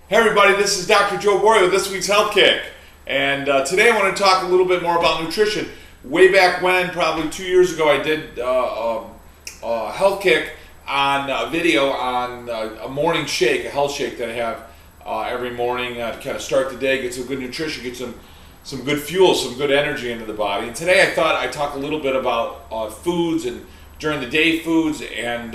Hey everybody, this is Dr. Joe Borio, this week's Health Kick. And today I want to talk a little bit more about nutrition. Way back when, probably 2 years ago, I did a Health Kick on a video on a morning shake, a health shake that I have every morning to kind of start the day, get some good nutrition, get some good fuel, some good energy into the body. And today I thought I'd talk a little bit about foods and during the day foods and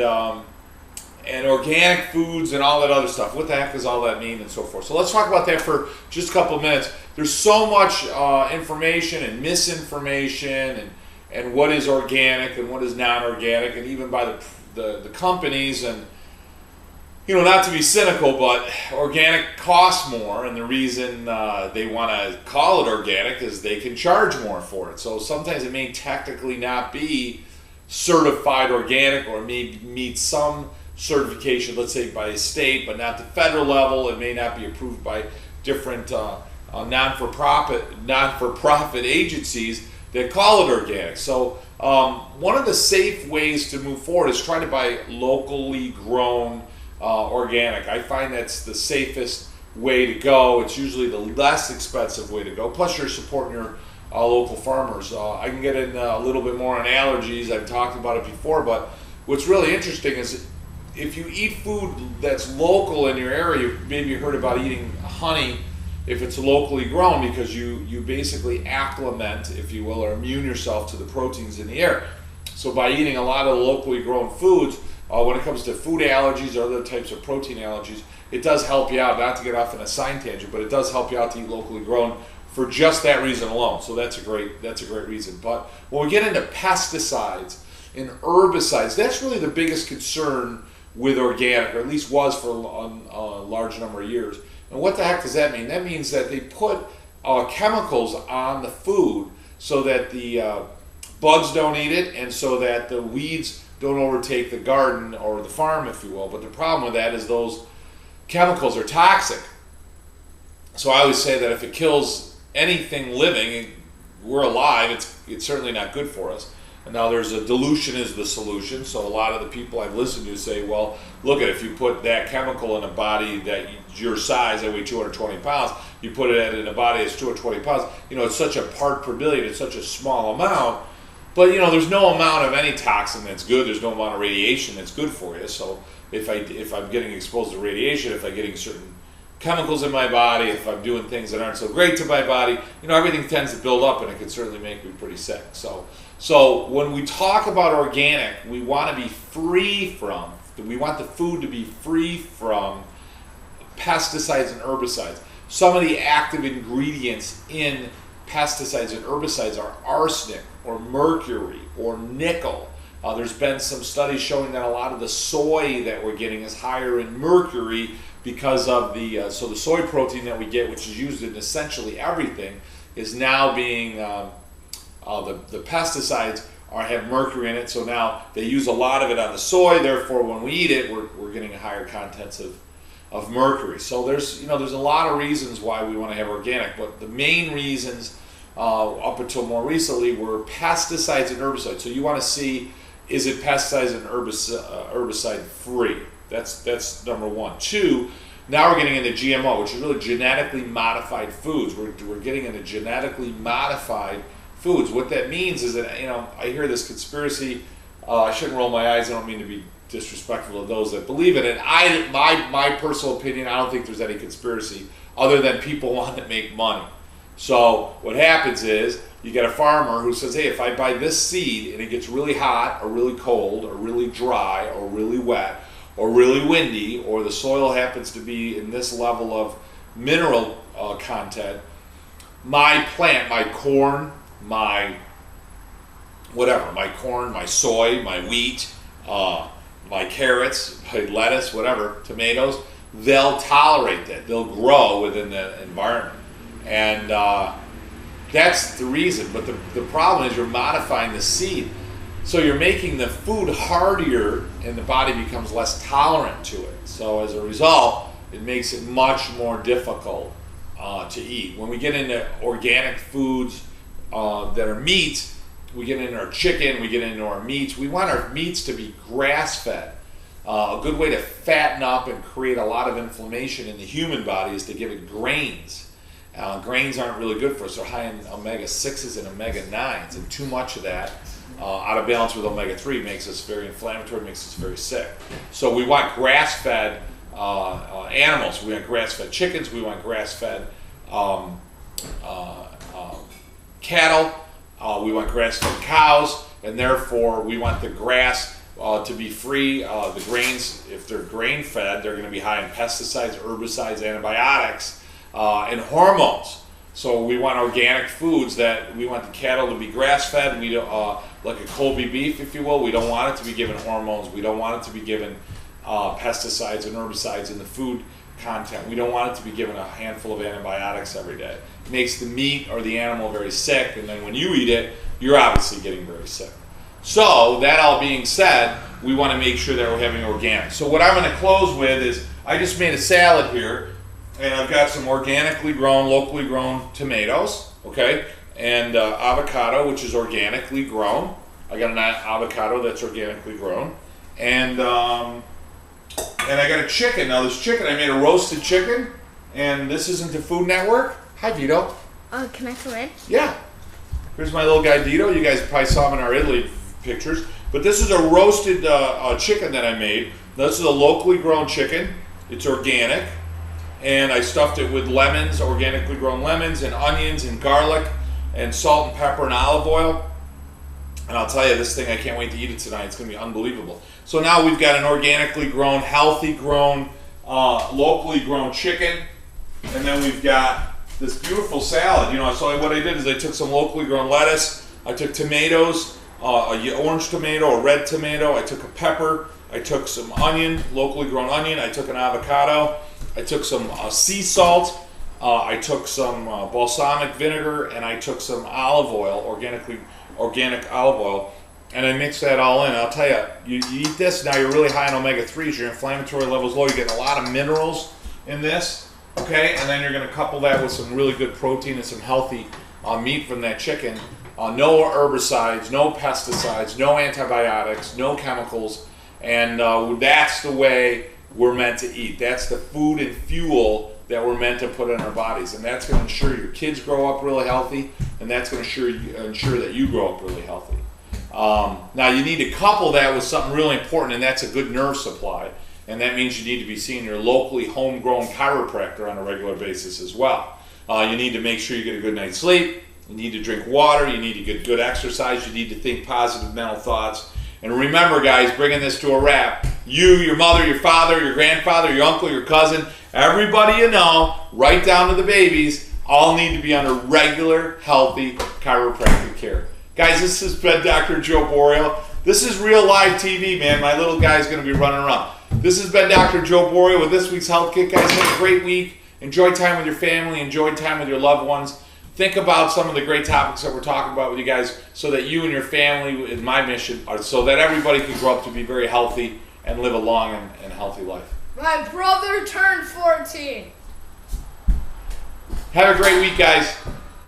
organic foods and all that other stuff. What the heck does all that mean and so forth? So let's talk about that for just a couple of minutes. There's so much information and misinformation and what is organic and what is non-organic, and even by the companies. And you know, not to be cynical, but organic costs more, and the reason they want to call it organic is they can charge more for it. So sometimes it may technically not be certified organic, or may meet some certification, let's say by a state, but not the federal level. It may not be approved by different non-for-profit agencies that call it organic. So one of the safe ways to move forward is trying to buy locally grown organic. I find that's the safest way to go. It's usually the less expensive way to go. Plus you're supporting your local farmers. I can get in a little bit more on allergies. I've talked about it before, but what's really interesting is if you eat food that's local in your area, maybe you heard about eating honey if it's locally grown, because you basically acclimate, if you will, or immune yourself to the proteins in the air. So by eating a lot of locally grown foods, when it comes to food allergies or other types of protein allergies, it does help you out, not to get off on a sign tangent, but it does help you out to eat locally grown for just that reason alone. So that's a great reason. But when we get into pesticides and herbicides, that's really the biggest concern with organic, or at least was for a large number of years. And what the heck does that mean? That means that they put chemicals on the food so that the bugs don't eat it, and so that the weeds don't overtake the garden or the farm, if you will. But the problem with that is those chemicals are toxic. So I always say that if it kills anything living, we're alive, it's certainly not good for us. And now there's a dilution is the solution. So a lot of the people I've listened to say, well, look at, if you put that chemical in a body that your size, I weigh 220 pounds, you put it in a body that's 220 pounds, you know, it's such a part per billion, it's such a small amount. But you know, there's no amount of any toxin that's good, there's no amount of radiation that's good for you. So if I'm getting exposed to radiation, if I'm getting certain chemicals in my body, if I'm doing things that aren't so great to my body, you know, everything tends to build up, and it can certainly make me pretty sick. So when we talk about organic, we want to be we want the food to be free from pesticides and herbicides. Some of the active ingredients in pesticides and herbicides are arsenic or mercury or nickel. There's been some studies showing that a lot of the soy that we're getting is higher in mercury because of the soy protein that we get, which is used in essentially everything, is now being the pesticides have mercury in it. So now they use a lot of it on the soy. Therefore, when we eat it, we're getting a higher contents of mercury. So there's a lot of reasons why we want to have organic, but the main reasons up until more recently were pesticides and herbicides. So you want to see, is it pesticides and herbicide free? That's number one. Two, now we're getting into GMO, which is really genetically modified foods. We're getting into genetically modified foods. What that means is that, you know, I hear this conspiracy. I shouldn't roll my eyes. I don't mean to be disrespectful of those that believe in it. My personal opinion, I don't think there's any conspiracy other than people want to make money. So what happens is you get a farmer who says, hey, if I buy this seed and it gets really hot or really cold or really dry or really wet or really windy, or the soil happens to be in this level of mineral content, my plant, my corn, my corn, my soy, my wheat, my carrots, my lettuce, whatever, tomatoes, they'll tolerate that. They'll grow within the environment. And that's the reason. But the problem is you're modifying the seed. So you're making the food hardier, and the body becomes less tolerant to it. So as a result, it makes it much more difficult to eat. When we get into organic foods that are meats, we get into our chicken, we get into our meats. We want our meats to be grass-fed. A good way to fatten up and create a lot of inflammation in the human body is to give it grains. Grains aren't really good for us. They're high in omega-6s and omega-9s, and too much of that out of balance with omega-3 makes us very inflammatory, makes us very sick. So we want grass-fed animals. We want grass-fed chickens. We want grass-fed cattle. We want grass-fed cows, and therefore we want the grass to be free. The grains, if they're grain-fed, they're going to be high in pesticides, herbicides, antibiotics, and hormones. So we want organic foods. That we want the cattle to be grass-fed. We don't, like a Colby beef, if you will. We don't want it to be given hormones. We don't want it to be given pesticides and herbicides in the food content. We don't want it to be given a handful of antibiotics every day. It makes the meat or the animal very sick, and then when you eat it, you're obviously getting very sick. So that all being said, we want to make sure that we're having organic. So what I'm going to close with is, I just made a salad here, and I've got some organically grown, locally grown tomatoes, okay, and avocado, which is organically grown. I got an avocado that's organically grown, and I got a chicken. Now this chicken, I made a roasted chicken, and this isn't the Food Network. Hi, Vito. Can I come in? Yeah. Here's my little guy Vito. You guys probably saw him in our Italy pictures. But this is a roasted chicken that I made. This is a locally grown chicken. It's organic. And I stuffed it with lemons, organically grown lemons, and onions, and garlic, and salt and pepper and olive oil. And I'll tell you, this thing, I can't wait to eat it tonight. It's going to be unbelievable. So now we've got an organically grown, healthy grown, locally grown chicken. And then we've got this beautiful salad. You know, so what I did is I took some locally grown lettuce. I took tomatoes, an orange tomato, a red tomato. I took a pepper. I took some onion, locally grown onion. I took an avocado. I took some sea salt. I took some balsamic vinegar, and I took some olive oil, organic olive oil, and I mixed that all in. I'll tell you, you eat this, now you're really high in omega-3s, your inflammatory level's low, you're getting a lot of minerals in this, okay? And then you're going to couple that with some really good protein and some healthy meat from that chicken. No herbicides, no pesticides, no antibiotics, no chemicals, and that's the way we're meant to eat. That's the food and fuel that we're meant to put in our bodies, and that's going to ensure your kids grow up really healthy, and that's going to ensure that you grow up really healthy. Now you need to couple that with something really important, and that's a good nerve supply, and that means you need to be seeing your locally homegrown chiropractor on a regular basis as well. You need to make sure you get a good night's sleep, you need to drink water, you need to get good exercise, you need to think positive mental thoughts. And remember, guys, bringing this to a wrap, you, your mother, your father, your grandfather, your uncle, your cousin, everybody you know, right down to the babies, all need to be under regular, healthy chiropractic care. Guys, this has been Dr. Joe Borio. This is real live TV, man. My little guy's going to be running around. This has been Dr. Joe Borio with this week's Health Kick. Guys, have a great week. Enjoy time with your family. Enjoy time with your loved ones. Think about some of the great topics that we're talking about with you guys so that you and your family, in my mission, so that everybody can grow up to be very healthy and live a long and healthy life. My brother turned 14. Have a great week, guys.